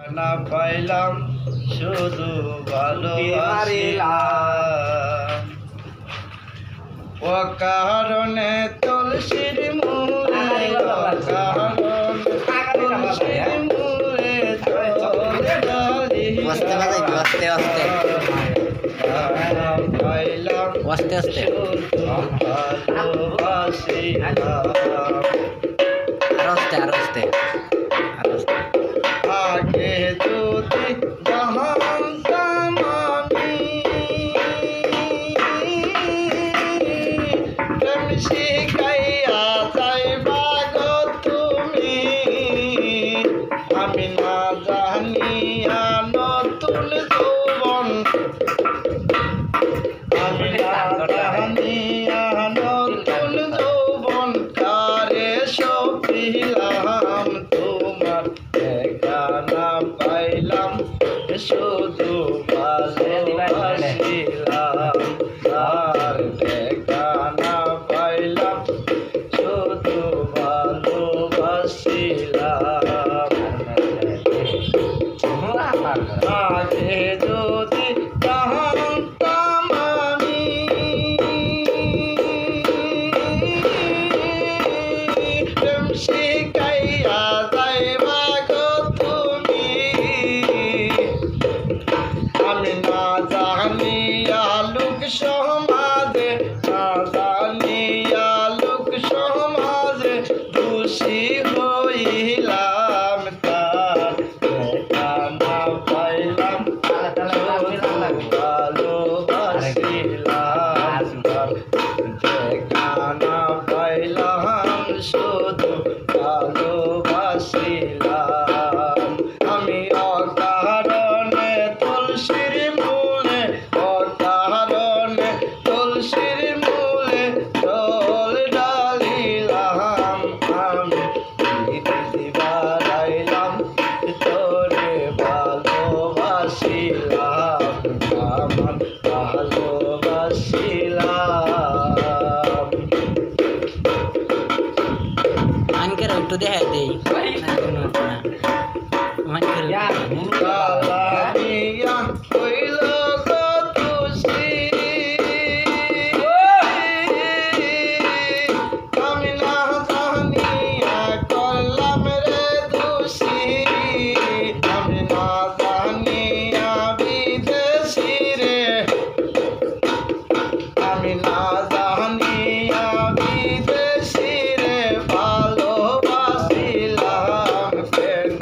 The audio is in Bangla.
না পাইলাম শুধু ভালোবাসিলাম ও কারণে তুলসীর মূলে তুলসীর মূলে পাইলাম আগে যদি জানতাম আমি প্রেম শিখাইয়া যাইবা গো তুমি আমি না জানিয়া নতুন যৌবন আমি না জানিয়া নতুন যৌবন কারে সপিলাম তোমার দেখা না পাইলাম শুধু ভালোবাসিলাম আর দেখা না পাইলাম শুধু ভালোবাসিলাম আগে যদি জানতাম আমি প্রেম শিখাইয়া যাইবা গো তুমি আমি না জানিয়া লোক সমাজে না জানিয়া লোক সমাজে দোষী হইলাম তার দেখা না পাইলাম ভালোবাসিলাম দেখা না পাইলাম শুধু ভালোবাসিলাম আমি অকারণে তুলসীর মূলে অকারণে তুলসীর মূলে দোল ডালিলাম আমি বাড়াইলাম তোরে ভালোবাসিলাম আমার ভালোবাসিলাম Anker itu dia deh. Anker. Kalamia হইল গো তুলসী আমি না জানিয়া করলাম রে দোষী আমি না জানিয়া বিদেশী রে আমি না জানিয়া বিদেশী রে ভালোবাসিলাম কেন